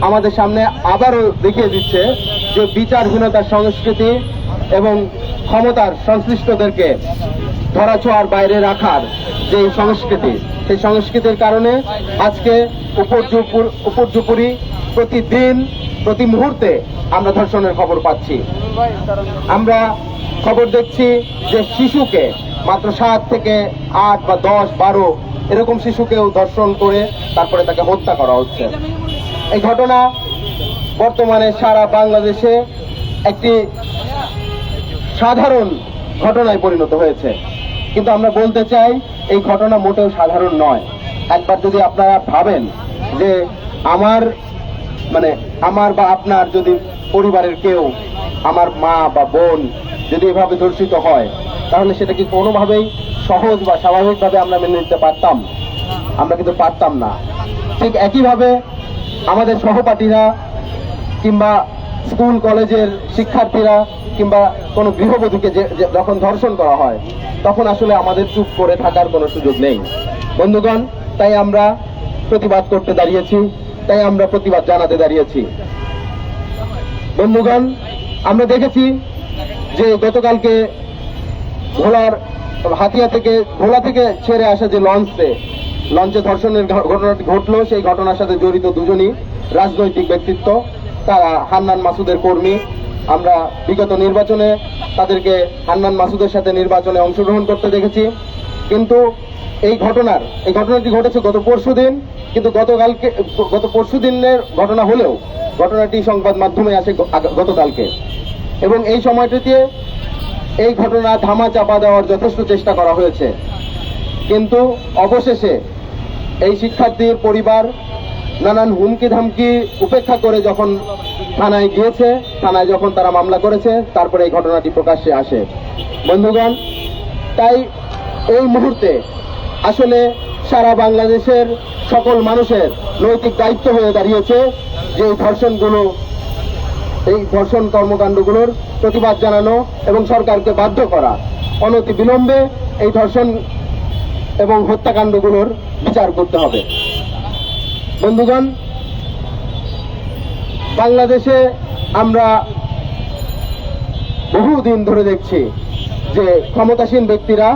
আমাদের সামনে আবারও দেখিয়ে দিচ্ছে যে বিচারহীনতার সংস্কৃতি এবং ক্ষমতার সংশ্লিষ্টদেরকে ধরাছোঁয়ার বাইরে রাখার যে সংস্কৃতি, সেই সংস্কৃতির কারণে আজকে উপর্যুপরি প্রতিদিন প্রতি মুহূর্তে আমরা ধর্ষণের খবর পাচ্ছি। আমরা খবর দেখছি যে শিশুকে মাত্র 7 থেকে 8 বা 10, 12 এরকম শিশুকেও ধর্ষণ করে তারপরে তাকে হত্যা করা হচ্ছে। এই ঘটনা বর্তমানে সারা বাংলাদেশে একটি সাধারণ ঘটনায় পরিণত হয়েছে, কিন্তু আমরা বলতে চাই এই ঘটনা মোটেও সাধারণ নয়। একবার যদি আপনারা ভাবেন যে আমার বা আপনার যদি পরিবারের কেউ, আমার মা বা বোন যদি এভাবে ধর্ষিত হয়, তাহলে সেটা কি কোনোভাবেই সহজ বা স্বাভাবিকভাবে আমরা মেনে নিতে পারতাম? আমরা কিন্তু পারতাম না। ঠিক একইভাবে আমাদের সহপাঠীরা কিংবা স্কুল কলেজের শিক্ষার্থীরা কিংবা কোনো গৃহবধূকে যখন ধর্ষণ করা হয়, তখন আসলে আমাদের চুপ করে থাকার কোনো সুযোগ নেই। বন্ধুগণ, তাই আমরা প্রতিবাদ করতে দাঁড়িয়েছি, তাই আমরা প্রতিবাদ জানাতে দাঁড়িয়েছি। বন্ধুগণ, আমরা দেখেছি যে গতকালকে ভোলা থেকে ছেড়ে আসা যে লঞ্চে ধর্ষণের ঘটনাটি ঘটলো, সেই ঘটনার সাথে জড়িত দুজনই রাজনৈতিক ব্যক্তিত্ব। তারা হান্নান মাসুদের কর্মী। আমরা বিগত নির্বাচনে তাদেরকে হান্নান মাসুদের সাথে নির্বাচনে অংশগ্রহণ করতে দেখেছি। কিন্তু এই ঘটনাটি ঘটেছে গত পরশুদিন, কিন্তু গত পরশুদিনের ঘটনা হলেও ঘটনাটি সংবাদ মাধ্যমে আসে গতকালকে, এবং এই সময়টিতে এই ঘটনা ধামা চাপা দেওয়ার যথেষ্ট চেষ্টা করা হয়েছে। কিন্তু অবশেষে এই শিক্ষার্থীর পরিবার নানান হুমকি ধামকি উপেক্ষা করে যখন থানায় গিয়েছে, থানায় যখন তারা মামলা করেছে, তারপরে এই ঘটনাটি প্রকাশ্যে আসে। বন্ধুগণ, তাই এই মুহূর্তে আসলে সারা বাংলাদেশের সকল মানুষের নৈতিক দায়িত্ব হয়ে দাঁড়িয়েছে যে এই ধর্ষণ কর্মকাণ্ডগুলোর প্রতিবাদ জানানো এবং সরকারকে বাধ্য করা অনতি বিলম্বে এই ধর্ষণ এবং হত্যাকাণ্ডগুলোর বিচার করতে হবে। বন্ধুগণ, বাংলাদেশে আমরা বহুদিন ধরে দেখছি যে ক্ষমতাসীন ব্যক্তিরা,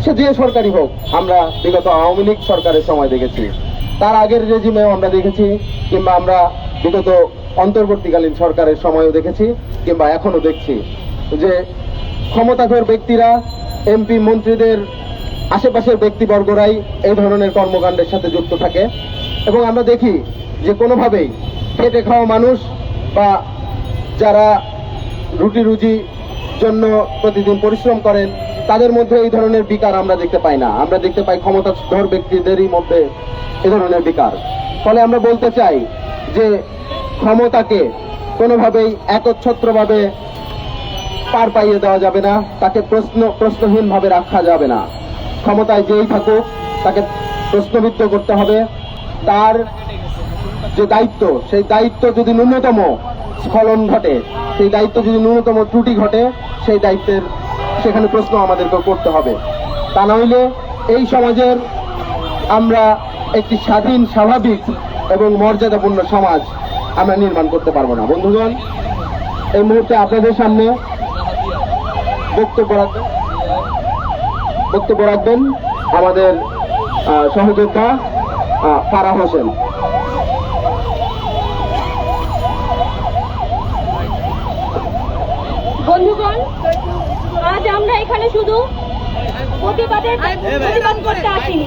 সে যে সরকারই হোক, আমরা বিগত আওয়ামী লীগ সরকারের সময় দেখেছি, তার আগের রেজিমেও আমরা দেখেছি, কিংবা আমরা বিগত অন্তর্বর্তীকালীন সরকারের সময়ও দেখেছি, কিংবা এখনো দেখছি যে ক্ষমতাধর ব্যক্তিরা, এমপি মন্ত্রীদের আশেপাশের ব্যক্তিবর্গরাই এই ধরনের কর্মকাণ্ডের সাথে যুক্ত থাকে। এবং আমরা দেখি যে কোনোভাবেই খেটে খাওয়া মানুষ বা যারা রুটি রুজির জন্য প্রতিদিন পরিশ্রম করেন, তাদের মধ্যে এই ধরনের বিকার আমরা দেখতে পাই না। আমরা দেখতে পাই ক্ষমতাধর ব্যক্তিদেরই মধ্যে এ ধরনের বিকার। ফলে আমরা বলতে চাই যে ক্ষমতাকে কোনোভাবেই একচ্ছত্রভাবে পার পাইয়ে দেওয়া যাবে না, তাকে প্রশ্নহীনভাবে রাখা যাবে না। ক্ষমতায় যেই থাকুক তাকে প্রশ্নবিদ্ধ করতে হবে। তার যে দায়িত্ব, সেই দায়িত্ব যদি ন্যূনতম স্খলন ঘটে, সেই দায়িত্ব যদি ন্যূনতম ত্রুটি ঘটে, সেই দায়িত্বের সেখানে প্রশ্ন আমাদেরকে করতে হবে। তা নইলে এই সমাজের আমরা একটি স্বাধীন, স্বাভাবিক এবং মর্যাদাপূর্ণ সমাজ আমরা নির্মাণ করতে পারবো না। বন্ধুগণ, এই মুহূর্তে আপনাদের সামনে বক্তব্য রাখবেন আমাদের সহযোদ্ধা ফারাহ হোসেন। বন্ধুগণ, আজ আমরা এখানে শুধু প্রতিবাদ করতে আসিনি,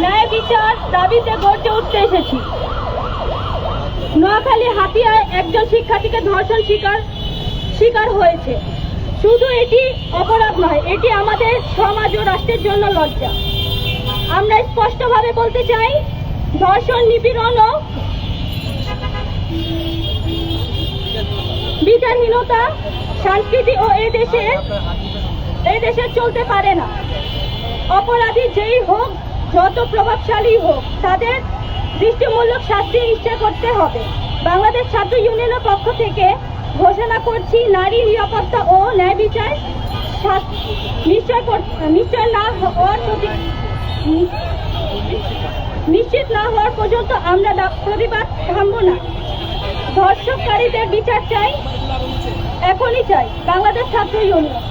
ন্যায় বিচার দাবিতে গর্জে উঠতে এসেছি। নোয়াখালী হাতিয়ায় একজন শিক্ষার্থীকে ধর্ষণ শিকার হয়েছে। শুধু এটি অপরাধ নয়, এটি আমাদের সমাজ ও রাষ্ট্রের জন্য লজ্জা। আমরা স্পষ্টভাবে বলতে চাই, ধর্ষণ, নিপীড়ন ও বিচারহীনতা সংস্কৃতি ও এই দেশে চলতে পারে না। অপরাধী যেই হোক, যত প্রভাবশালী হোক, তাদের দৃষ্টিমূলক শাস্তি নিশ্চয় করতে হবে। বাংলাদেশ ছাত্র ইউনিয়নের পক্ষ থেকে ঘোষণা করছি, নারী নিরাপত্তা ও ন্যায় বিচার নিশ্চয় না হওয়ার নিশ্চিত না হওয়ার পর্যন্ত আমরা প্রতিবাদ থামব না। ধর্ষককারীদের বিচার চাই, এখনই চাই। বাংলাদেশ ছাত্র ইউনিয়ন।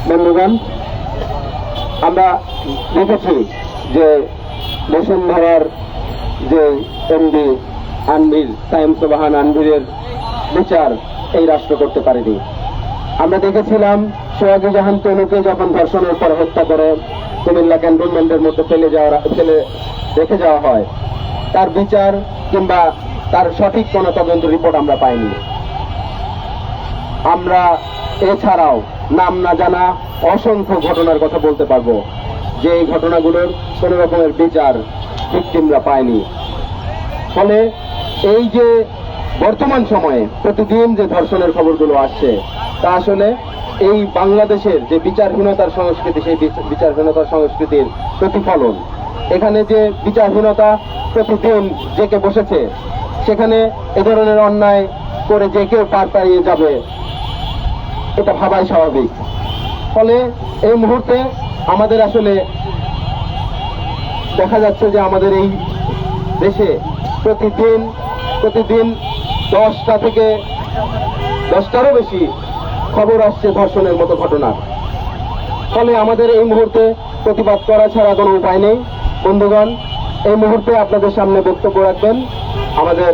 বন্ধুগণ, আমরা দেখেছি যে বসুন্ধরার যে এমডি আনভির সাইম সোবাহান আনভিরের বিচার এই রাষ্ট্র করতে পারেনি। আমরা দেখেছিলাম সোহাগী জাহান তনুকে যখন ধর্ষণের পর হত্যা করে কুমিল্লা ক্যান্টনমেন্টের মধ্যে ফেলে রেখে যাওয়া হয়, তার বিচার কিংবা তার সঠিক কোনো তদন্ত রিপোর্ট আমরা পাইনি। আমরা এছাড়াও নাম না জানা অসংখ্য ঘটনার কথা বলতে পারবো যে এই ঘটনাগুলোর কোনো রকমের বিচার ভিকটিমরা পায়নি। ফলে এই যে বর্তমান সময়ে প্রতিদিন যে ধর্ষণের খবরগুলো আসছে তা আসলে এই বাংলাদেশের যে বিচারহীনতার সংস্কৃতি, সেই বিচারহীনতার সংস্কৃতির প্রতিফলন। এখানে যে বিচারহীনতা প্রতিদিন জেকে বসেছে, সেখানে এ ধরনের অন্যায় করে যে কেউ পার পাড়িয়ে যাবে এটা ভাবাই স্বাভাবিক। ফলে এই মুহূর্তে আমাদের আসলে দেখা যাচ্ছে যে আমাদের এই দেশে প্রতিদিন 10টা থেকে 10টারও বেশি খবর আসছে ধর্ষণের মতো ঘটনা। ফলে আমাদের এই মুহূর্তে প্রতিবাদ করা ছাড়া কোনো উপায় নেই। বন্ধুগণ, এই মুহূর্তে আপনাদের সামনে বক্তব্য রাখবেন আমাদের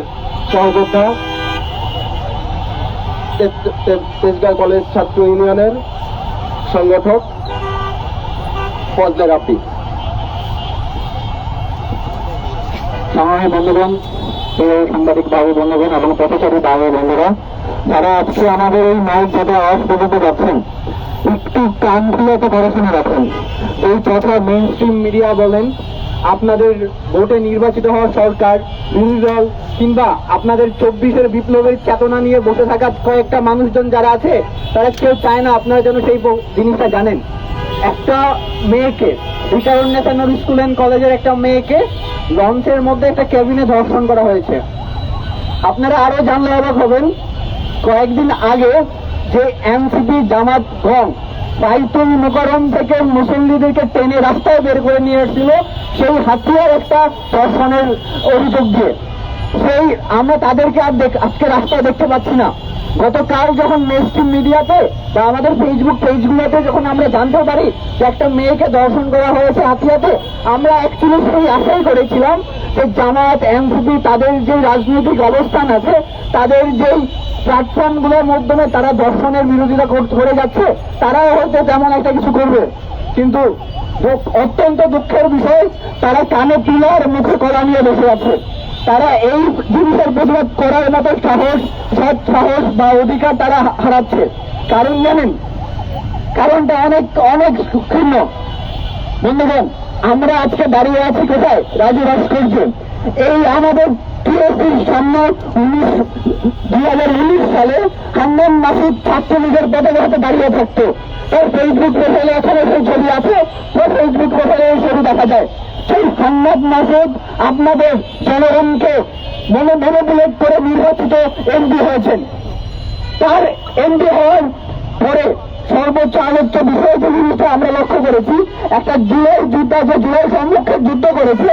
সহযোদ্ধা তেজগাঁও কলেজ ছাত্র ইউনিয়নের সংগঠক ফজলে রাব্বি। বন্ধুগণ, সাংবাদিক ভাই বন্ধুগণ এবং পথচারী ভাই বন্ধুরা, যারা আজকে আমাদের এই মাইক যাতে আওয়াজ পর্যন্ত যাচ্ছেন, একটু কান খুলে তো পড়াশোনা রাখেন। এই কথা মেইন স্ট্রিম মিডিয়া বলেন, আপনাদের ভোটে নির্বাচিত হওয়া সরকার, বিরোধী দল কিংবা আপনাদের 24-এর বিপ্লবের চেতনা নিয়ে বসে থাকা কয়েকটা মানুষজন যারা আছে, তারা কেউ চায় না আপনারা যেন সেই জিনিসটা জানেন। একটা মেয়েকে, বিচারণ ন্যাশনাল স্কুল অ্যান্ড কলেজের একটা মেয়েকে লঞ্চের মধ্যে একটা কেবিনে ধর্ষণ করা হয়েছে। আপনারা আরো জানলে অবাক হবেন, কয়েকদিন আগে যে এনসিপি জামাত গণ বাইতুল মুকাররম থেকে মুসল্লিদেরকে টেনে রাস্তায় বের করে নিয়ে এসেছিল, সেই হাতিয়ার একটা ধর্ষণের অভিযোগ দিয়ে, সেই আমরা তাদেরকে আর আজকে রাস্তায় দেখতে পাচ্ছি না। গতকাল যখন মেইনস্ট্রিম মিডিয়াতে বা আমাদের ফেসবুক পেজগুলোতে যখন আমরা জানতে পারি যে একটা মেয়েকে ধর্ষণ করা হয়েছে হাতিয়াতে, আমরা অ্যাকচুয়ালি সেই আশাই করেছিলাম যে জামাত এনসিপি তাদের যে রাজনৈতিক অবস্থান আছে, তাদের যেই প্ল্যাটফর্মগুলোর মাধ্যমে তারা ধর্ষণের বিরোধিতা করে যাচ্ছে, তারাও হয়তো তেমন একটা কিছু করবে। কিন্তু অত্যন্ত দুঃখের বিষয়, তারা কানে তুলার মুখে কলা নিয়ে বসে আছে। তারা এই জিনিসের প্রতিবাদ করার মতো সৎ সাহস বা অধিকার তারা হারাচ্ছে। কারণ জানেন, কারণটা অনেক ক্ষুণ্ণ। বন্ধুগণ, আমরা আজকে দাঁড়িয়ে আছি কোথায়? রাজু ভাস্কর্যে। এই আমাদের টিএসসির সামনে 2019 সালে হান্নান মাসুদ ছাত্রলীগের পতাকা হাতে দাঁড়িয়ে থাকতো। তার ফেসবুক প্রোফাইলে এখনো সেই ছবি আছে, তার ফেসবুক প্রোফাইলে এই ছবি দেখা যায়। সেই হান্নান মাসুদ আপনাদের জনগণকে মনোবুলেট করে নির্বাচিত এমপি হয়েছেন। তার এমপি হওয়ার পরে সর্বোচ্চ আলোচ্য বিষয় যে জিনিসটা আমরা লক্ষ্য করেছি, একটা জুলাই সম্মুখে যুদ্ধ করেছে,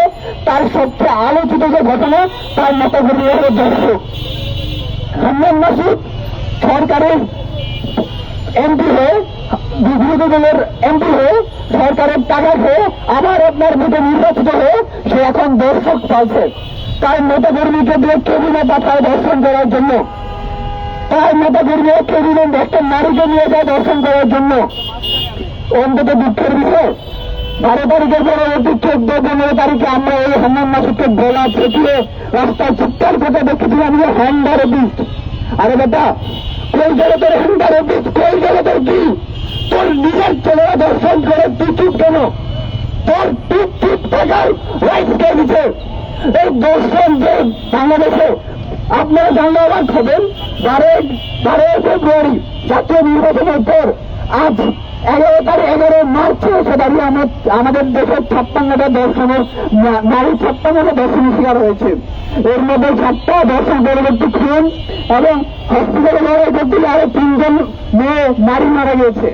তার সবচেয়ে আলোচিত যে ঘটনা, তার নেতাগুলি হল দর্শক। হান্নান মাসুদ সরকারের এমপি হয়ে, বিরোধী দলের এমপি হয়ে, সরকারের টাকা খেয়ে আবার আপনার ভোটে নির্বাচিত হয়ে সে এখন দর্শক পাচ্ছে। তার নেতাকর্মীকে দিয়ে কেবিনে পাঠায় দর্শন করার জন্য, তার নেতাকর্মী কেবিনে একটা নারীকে নিয়ে যায় দর্শন করার জন্য। অন্তত দুঃখের বিষয়, 12 তারিখের পরবর্তী 14-15 তারিখে আমরা এই হান্নান মাসুদকে গলা ফেটিয়ে রাস্তায় চিৎকার করতে দেখেছিলাম যে হ্যান্ডার বিস্ট। আরে বেটা, কই গেল তোর হ্যান্ডার বিস্ট? কই গেল তোর কি? তোর নিজের ছেলেরা দর্শন করে তুই চুপ কেন? তোর চুপ থাকার রাইট কে দিচ্ছে? এই দর্শন যে বাংলাদেশে, আপনারা জানলে অবাক হবেন, 12 ফেব্রুয়ারি জাতীয় নির্বাচনের পর আজ 11 মার্চে এসে দাঁড়িয়ে আমাদের দেশের 56টা দর্শনের নারী 56টা দর্শনের শিকার হয়েছে। এর মধ্যে 7টা দর্শন পরবর্তী খুন এবং হসপিটালে লড়াই করতে আরো 3 জন মেয়ে নারী মারা গিয়েছে।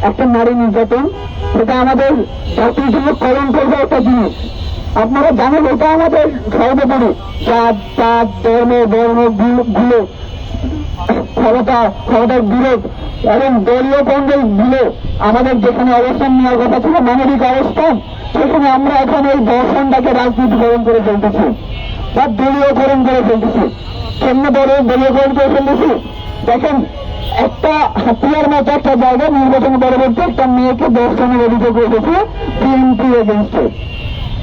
একটা নারী নির্যাতন, সেটা আমাদের জাতির জন্য কলঙ্কের একটা জিনিস। আপনারা জানেন এটা আমাদের সর্বোপরি জাত পাত ধর্ম বর্ণ গুলো ক্ষমতার বিরোধ এবং দলীয় কংগ্রেস গুলো আমাদের যেখানে অবস্থান নেওয়ার কথা ছিল মানবিক অবস্থান, সেখানে আমরা এখন এই দর্শনটাকে রাজনীতিকরণ করে ফেলতেছি বা দলীয়করণ করে ফেলতেছি। কেমন দলীয়করণ করে ফেলতেছি দেখেন, একটা হাতিয়ার মতো একটা জায়গা নির্বাচন পরবর্তী একটা মেয়েকে দর্শনের অভিযোগ করেছে বিএনপির এগেনস্টে,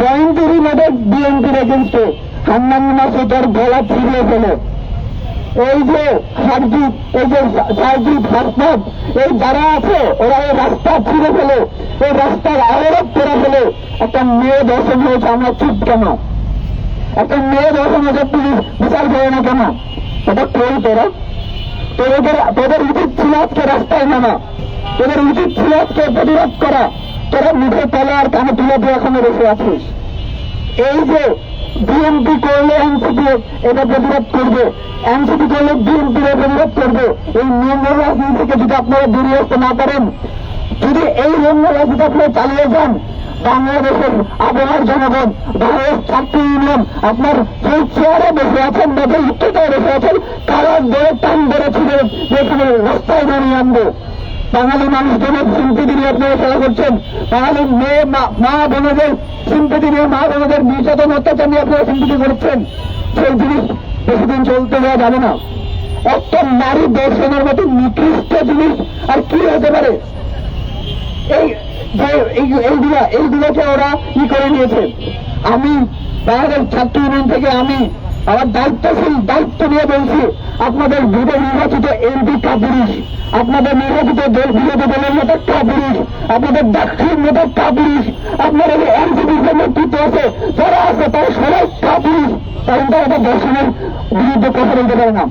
পয়েন্টের রিলেটেড বিএনপির এগেনস্টে হান্নান মাসুদের গলা ছিঁড়ে ফেলে। এই যে হারজিৎ, এই যে সারজিৎ হাসনাত, এই যারা আছে ওরা এই রাস্তা ছিঁড়ে ফেলে, এই রাস্তার আওরত করে ফেলে। একটা মেয়ে দর্শন হয়েছে, আমরা চুপ কেন? একটা মেয়ে দর্শন হয়েছে, পুলিশ বিচার করে না কেন? এটা কই তোরা? তোদের উচিত ছিল আজকে রাস্তায় নামা, তোদের উচিত ছিল আজকে প্রতিবাদ করা। তোরা মুখে তলা আর কানে তুলে দিয়ে এখনো বসে আছিস। এই যে বিএনপি করলে এনসিপি এটা প্রতিবাদ করবে, এনসিপি করলে বিএনপি প্রতিবাদ করবে। এই নিয়ম রাজনীতি থেকে যদি আপনারা বেরিয়ে আসতে না পারেন, যদি এই নিয়ম রাজনীতি আপনারা চালিয়ে যান, বাংলাদেশের আবহাওয়ার জনগণ, বাংলাদেশ ছাত্র ইউনিয়ন আপনার যে চেয়ারে বসে আছেন বা যে উচ্চতায় বসে আছেন, কারণ ধরে টান ধরে ছিল যেখানে রাস্তায় দাঁড়িয়ে আনবো। বাঙালি মানুষজনের সিম্পিতি নিয়ে আপনারা খেলা করছেন, বাঙালি মেয়ে মা বোনদের সিম্পিতি নিয়ে, মা বোনদের নির্যাতন অত্যাচার নিয়ে আপনারা সিম্পিতি করছেন। সেই জিনিস বেশিদিন চলতে দেওয়া যাবে না। একটা নারী দর্শনের মতো নিকৃষ্ট জিনিস আর কি হতে পারে? এইগুলোকে ওরা কি করে নিয়েছে। আমি বাংলাদেশ ছাত্র ইউনিয়ন থেকে আমি আমার দায়িত্ব নিয়ে বলছি, আপনাদের ভোটে নির্বাচিত এমপি কাপুরুষ, আপনাদের নির্বাচিত বিরোধী দলের মতো কাপুরুষ, আপনাদের দাক্ষিণ মতো কাপুরুষ, আপনাদের এনসিপির যে নেতৃত্ব আছে যারা আছে তারা সবাই কাপুরুষ, কারণ তারা দর্শনের বিরুদ্ধে কথা বলতে পারে না।